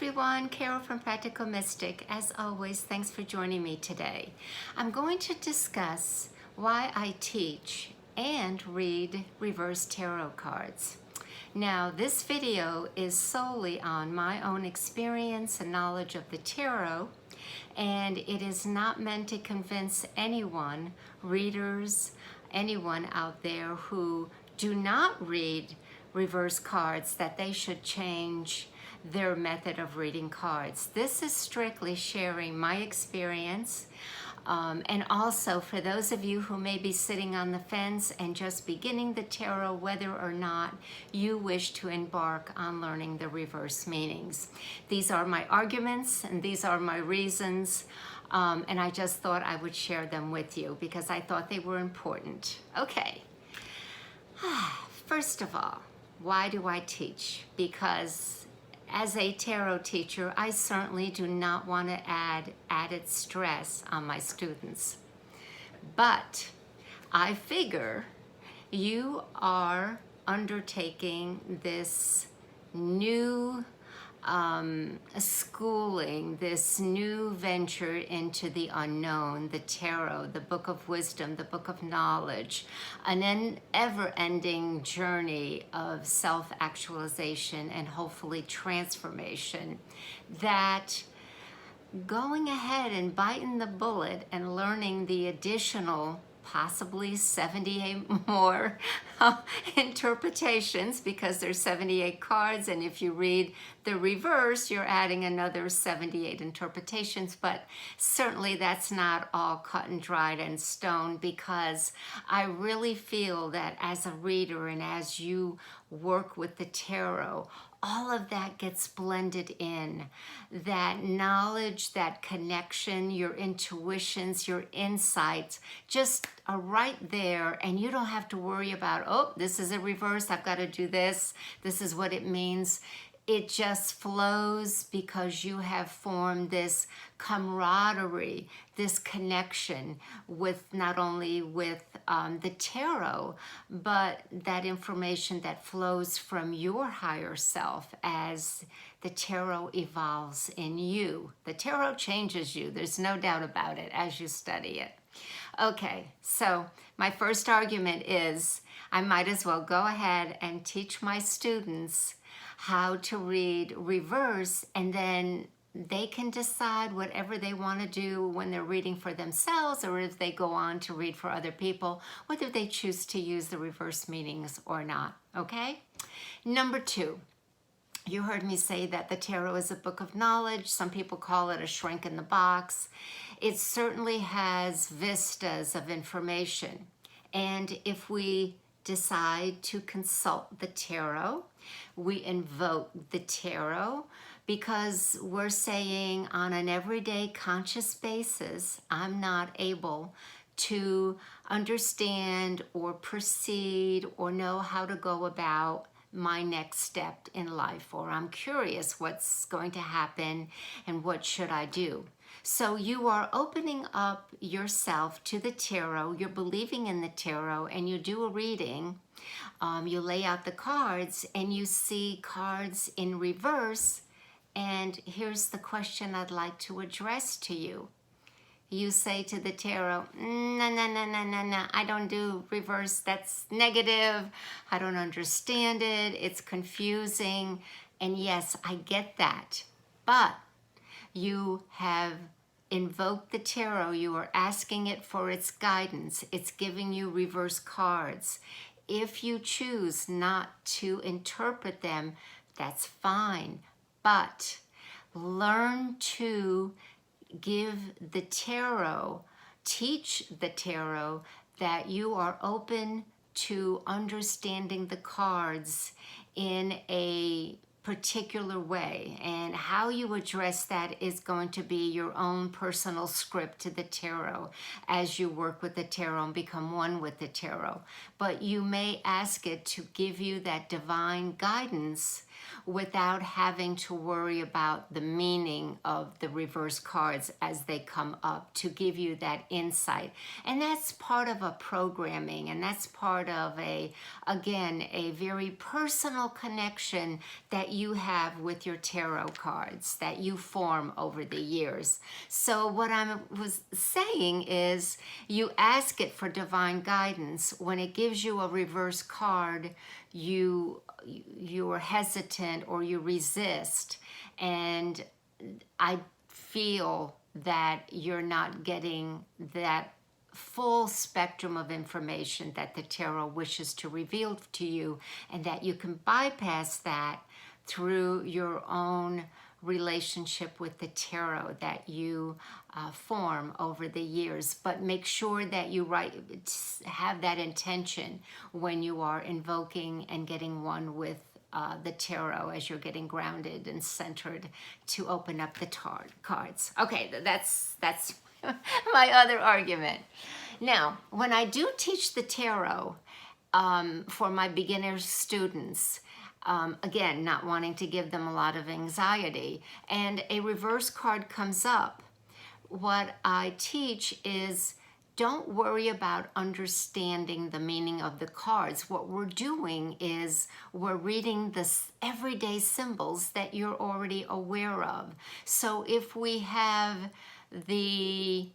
everyone, Carol from Practical Mystic. As always, thanks for joining me today. I'm going to discuss why I teach and read reverse tarot cards. Now, this video is solely on my own experience and knowledge of the tarot, and it is not meant to convince anyone, readers, anyone out there who do not read reverse cards that they should change their method of reading cards. This is strictly sharing my experience, and also for those of you who may be sitting on the fence and just beginning the tarot, whether or not you wish to embark on learning the reverse meanings. These are my arguments and these are my reasons, and I just thought I would share them with you because I thought they were important. Okay, first of all, why do I teach? Because as a tarot teacher, I certainly do not want to add added stress on my students. But I figure you are undertaking this new schooling, this new venture into the unknown, the tarot, the book of wisdom, the book of knowledge, an ever-ending journey of self-actualization and hopefully transformation, that going ahead and biting the bullet and learning the additional possibly 78 more interpretations, because there's 78 cards, and if you read the reverse, you're adding another 78 interpretations. But certainly that's not all cut and dried and stone, because I really feel that as a reader and as you work with the tarot, all of that gets blended in. That knowledge, that connection, your intuitions, your insights just are right there, and you don't have to worry about, oh, this is a reverse, I've got to do this, this is what it means. It just flows because you have formed this camaraderie, this connection with not only with the tarot, but that information that flows from your higher self as the tarot evolves in you. The tarot changes you, there's no doubt about it, as you study it. Okay, so my first argument is I might as well go ahead and teach my students how to read reverse, and then they can decide whatever they want to do when they're reading for themselves, or if they go on to read for other people, whether they choose to use the reverse meanings or not, okay? Number two, you heard me say that the tarot is a book of knowledge. Some people call it a shrink in the box. It certainly has vistas of information, and if we decide to consult the tarot, we invoke the tarot, because we're saying on an everyday conscious basis, I'm not able to understand or proceed or know how to go about my next step in life, or I'm curious what's going to happen and what should I do. So you are opening up yourself to the tarot, you're believing in the tarot, and you do a reading. You lay out the cards and you see cards in reverse, and here's the question I'd like to address to you. You say to the tarot, no, I don't do reverse, that's negative, I don't understand it, it's confusing. And yes, I get that, but you have invoked the tarot, you are asking it for its guidance, it's giving you reverse cards. If you choose not to interpret them, that's fine, but learn to give the tarot, teach the tarot that you are open to understanding the cards in a particular way, and how you address that is going to be your own personal script to the tarot as you work with the tarot and become one with the tarot. But you may ask it to give you that divine guidance without having to worry about the meaning of the reverse cards as they come up, to give you that insight. And that's part of a programming, and that's part of again, a very personal connection that you have with your tarot cards that you form over the years. So what I was saying is, you ask it for divine guidance. When it gives you a reverse card, you are hesitant or you resist, and I feel that you're not getting that full spectrum of information that the tarot wishes to reveal to you, and that you can bypass that through your own relationship with the tarot that you form over the years. But make sure that you have that intention when you are invoking and getting one with the tarot, as you're getting grounded and centered to open up the cards. Okay, that's my other argument. Now, when I do teach the tarot for my beginner students, again, not wanting to give them a lot of anxiety, and a reverse card comes up, what I teach is, don't worry about understanding the meaning of the cards. What we're doing is we're reading the everyday symbols that you're already aware of. So if we have the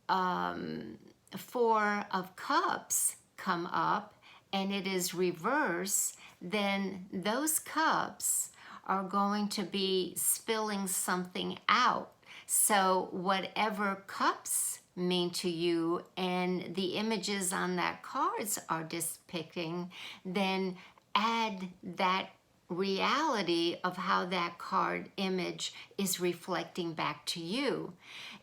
Four of Cups come up and it is reverse, then those cups are going to be spilling something out. So whatever cups mean to you and the images on that cards are depicting, then add that reality of how that card image is reflecting back to you.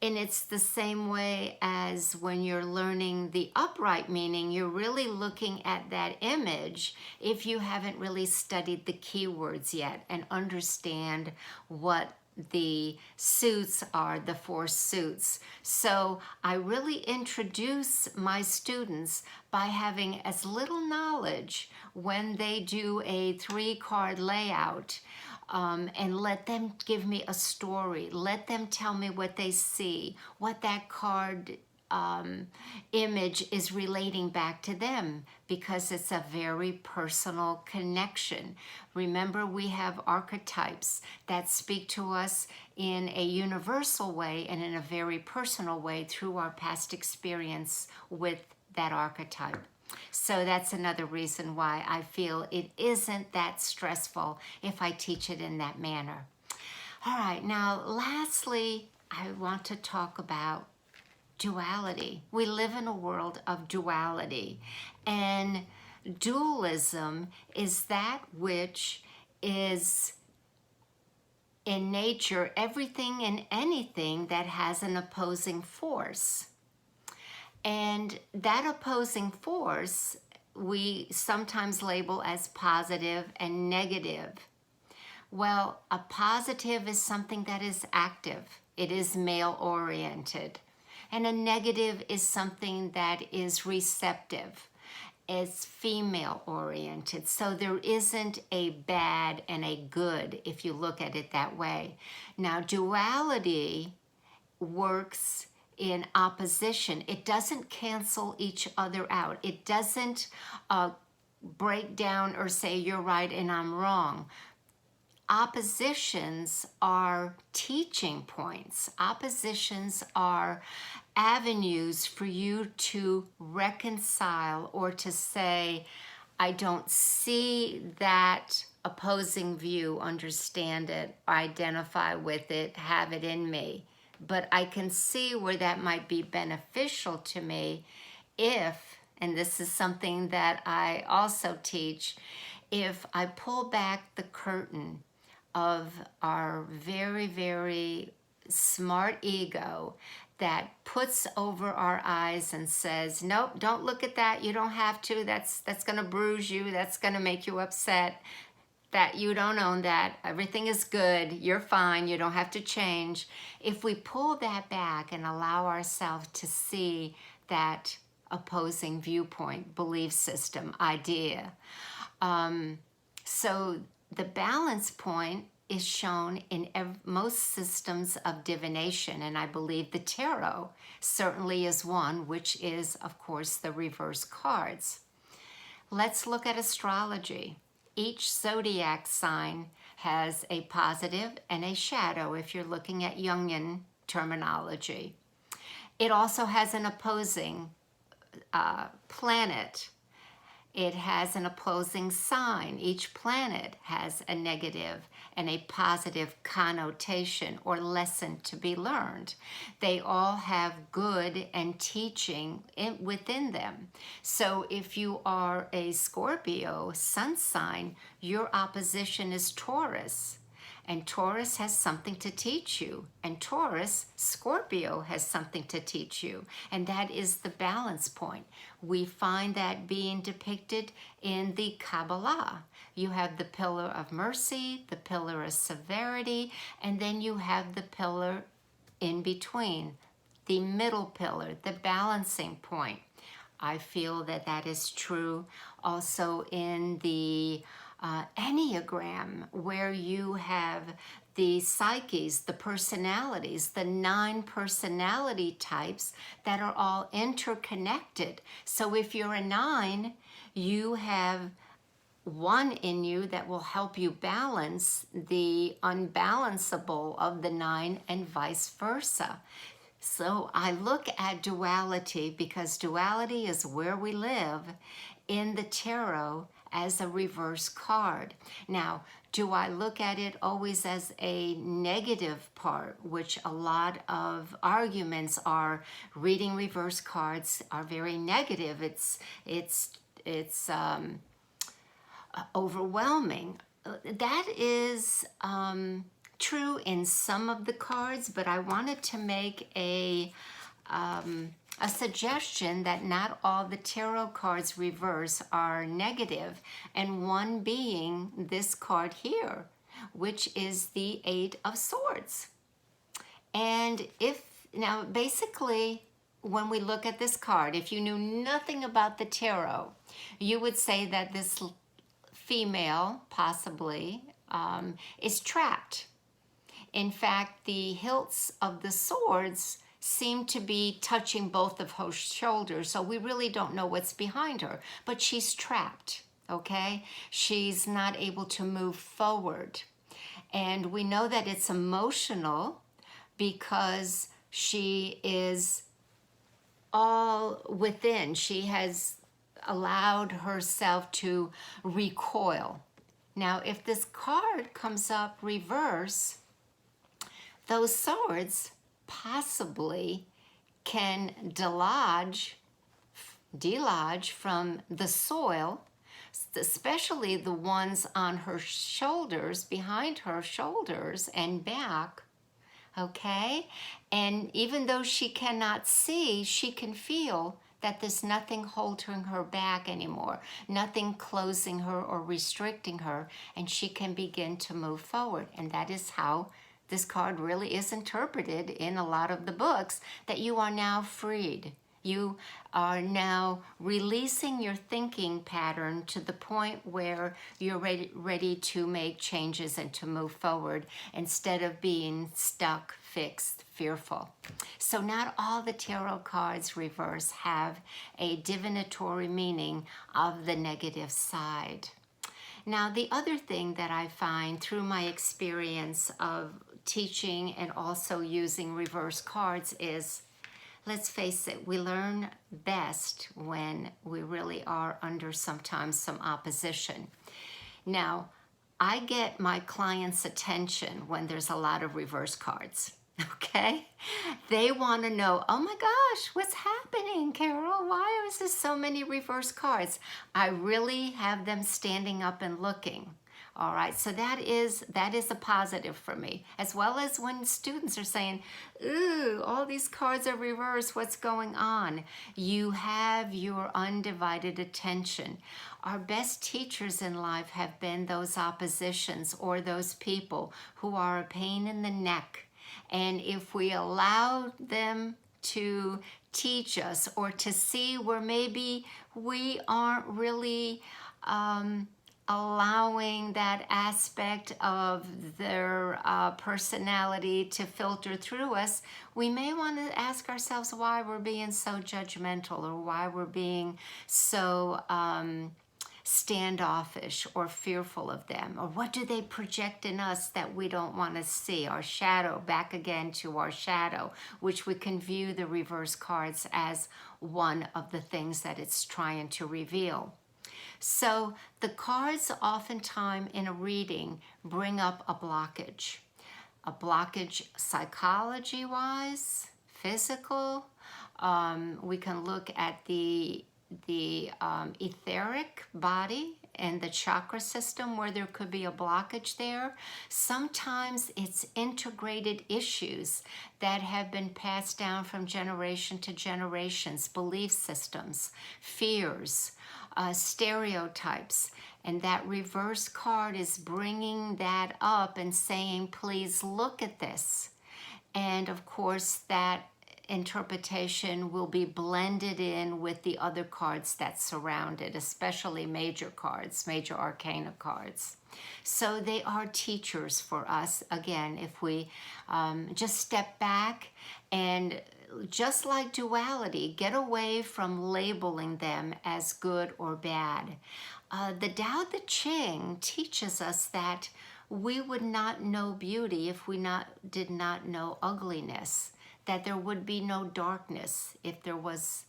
And it's the same way as when you're learning the upright meaning, you're really looking at that image if you haven't really studied the keywords yet and understand what the suits are, the four suits. So I really introduce my students by having as little knowledge when they do a 3-card layout, and let them give me a story. Let them tell me what they see, what that card image is relating back to them, because it's a very personal connection. Remember, we have archetypes that speak to us in a universal way and in a very personal way through our past experience with that archetype. So that's another reason why I feel it isn't that stressful if I teach it in that manner. All right, now lastly, I want to talk about duality. We live in a world of duality, and dualism is that which is in nature everything and anything that has an opposing force. And that opposing force we sometimes label as positive and negative. Well, a positive is something that is active. It is male-oriented. And a negative is something that is receptive. It's female-oriented. So there isn't a bad and a good if you look at it that way. Now, duality works in opposition. It doesn't cancel each other out. It doesn't break down or say you're right and I'm wrong. Oppositions are teaching points. Oppositions are avenues for you to reconcile or to say, I don't see that opposing view, understand it, identify with it, have it in me. But I can see where that might be beneficial to me if, and this is something that I also teach, if I pull back the curtain of our very, very smart ego that puts over our eyes and says, nope, don't look at that, you don't have to, that's gonna bruise you, that's gonna make you upset, that you don't own that, everything is good, you're fine, you don't have to change. If we pull that back and allow ourselves to see that opposing viewpoint, belief system, idea, so the balance point is shown in most systems of divination, and I believe the tarot certainly is one, which is, of course, the reverse cards. Let's look at astrology. Each zodiac sign has a positive and a shadow if you're looking at Jungian terminology. It also has an opposing planet. It has an opposing sign. Each planet has a negative and a positive connotation or lesson to be learned. They all have good and teaching within them. So if you are a Scorpio sun sign, your opposition is Taurus. And Taurus has something to teach you. And Taurus, Scorpio, has something to teach you. And that is the balance point. We find that being depicted in the Kabbalah. You have the pillar of mercy, the pillar of severity, and then you have the pillar in between, the middle pillar, the balancing point. I feel that that is true also in the Enneagram, where you have the psyches, the personalities, the 9 personality types that are all interconnected. So if you're a 9, you have one in you that will help you balance the unbalanceable of the 9 and vice versa. So I look at duality because duality is where we live in the tarot as a reverse card. Now, do I look at it always as a negative part, which a lot of arguments are reading reverse cards are very negative. It's overwhelming. That is true in some of the cards, but I wanted to make a suggestion that not all the tarot cards reverse are negative, and one being this card here, which is the 8 of Swords. And now basically when we look at this card, if you knew nothing about the tarot, you would say that this female possibly is trapped. In fact, the hilts of the swords seem to be touching both of her shoulders, so we really don't know what's behind her, but she's trapped, okay? She's not able to move forward. And we know that it's emotional because she is all within. She has allowed herself to recoil. Now, if this card comes up reverse, those swords possibly can delodge from the soil, especially the ones on her shoulders, behind her shoulders and back, okay? And even though she cannot see, she can feel that there's nothing holding her back anymore, nothing closing her or restricting her, and she can begin to move forward. And that is how this card really is interpreted in a lot of the books, that you are now freed. You are now releasing your thinking pattern to the point where you're ready to make changes and to move forward instead of being stuck, fixed, fearful. So not all the tarot cards reverse have a divinatory meaning of the negative side. Now, the other thing that I find through my experience of teaching and also using reverse cards is, let's face it, we learn best when we really are under sometimes some opposition. Now, I get my clients' attention when there's a lot of reverse cards, okay? They want to know, oh my gosh, what's happening, Carol? Why is there so many reverse cards? I really have them standing up and looking. All right, so that is a positive for me, as well as when students are saying, ooh, all these cards are reversed, what's going on? You have your undivided attention. Our best teachers in life have been those oppositions or those people who are a pain in the neck. And if we allow them to teach us or to see where maybe we aren't really allowing that aspect of their personality to filter through us, we may want to ask ourselves why we're being so judgmental, or why we're being so standoffish or fearful of them, or what do they project in us that we don't want to see. Our shadow, back again to our shadow, which we can view the reverse cards as one of the things that it's trying to reveal. So the cards oftentimes in a reading bring up a blockage psychology-wise, physical. We can look at the etheric body and the chakra system where there could be a blockage there. Sometimes it's integrated issues that have been passed down from generation to generations, belief systems, fears, stereotypes. And that reverse card is bringing that up and saying, please look at this. And of course, that interpretation will be blended in with the other cards that surround it, especially major cards, major arcana cards. So they are teachers for us. Again, if we just step back and, just like duality, get away from labeling them as good or bad. The Tao Te Ching teaches us that we would not know beauty if we did not know ugliness, that there would be no darkness if there was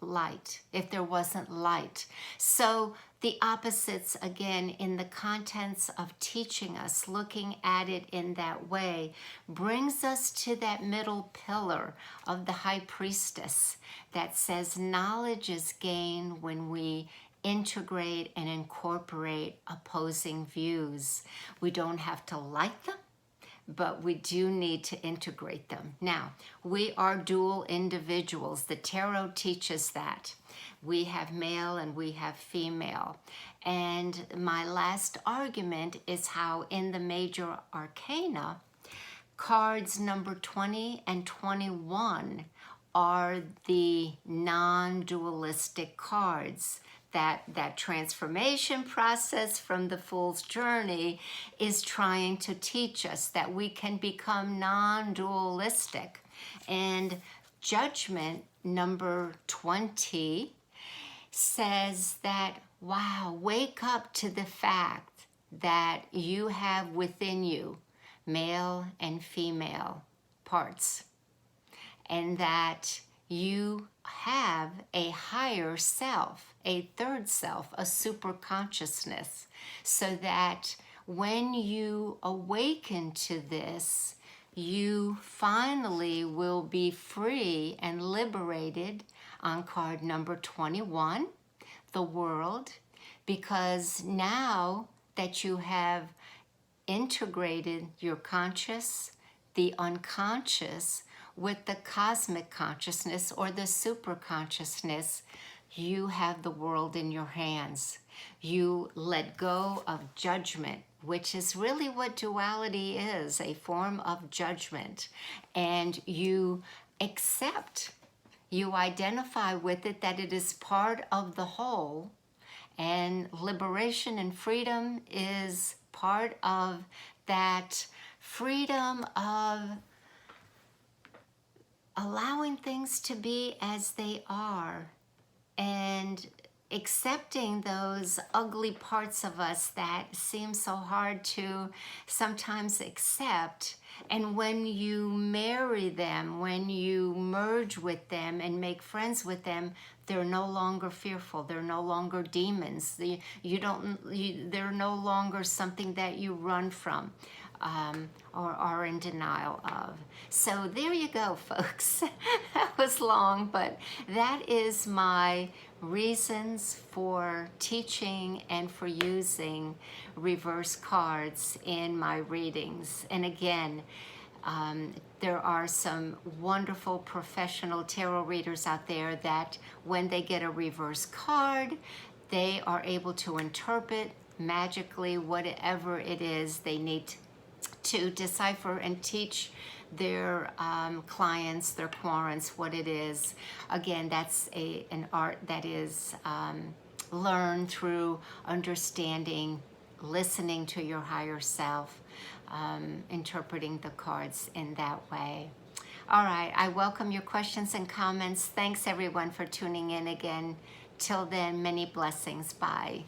light, if there wasn't light. So the opposites, again, in the contents of teaching us, looking at it in that way, brings us to that middle pillar of the High Priestess that says knowledge is gained when we integrate and incorporate opposing views. We don't have to like them, but we do need to integrate them. Now, we are dual individuals. The tarot teaches that. We have male and we have female. And my last argument is how in the major arcana, cards number 20 and 21 are the non-dualistic cards. That transformation process from the Fool's Journey is trying to teach us that we can become non-dualistic. And Judgment number 20 says that, wow, wake up to the fact that you have within you male and female parts, and that you have a higher self, a third self, a super consciousness, so that when you awaken to this, you finally will be free and liberated on card number 21, the world, because now that you have integrated your conscious, the unconscious, with the cosmic consciousness or the super consciousness, you have the world in your hands. You let go of judgment, which is really what duality is, a form of judgment. And you accept, you identify with it, that it is part of the whole. And liberation and freedom is part of that freedom of allowing things to be as they are and accepting those ugly parts of us that seem so hard to sometimes accept. And when you marry them, when you merge with them and make friends with them, they're no longer fearful. They're no longer demons. They're no longer something that you run from. Or are in denial of. So there you go, folks. That was long, but that is my reasons for teaching and for using reverse cards in my readings. And again, there are some wonderful professional tarot readers out there that when they get a reverse card, they are able to interpret magically whatever it is they need to decipher and teach their clients, their quorants, what it is. Again, that's an art that is learned through understanding listening to your higher self, interpreting the cards in that way. All right, I welcome your questions and comments. Thanks everyone for tuning in again. Till then, many blessings. Bye.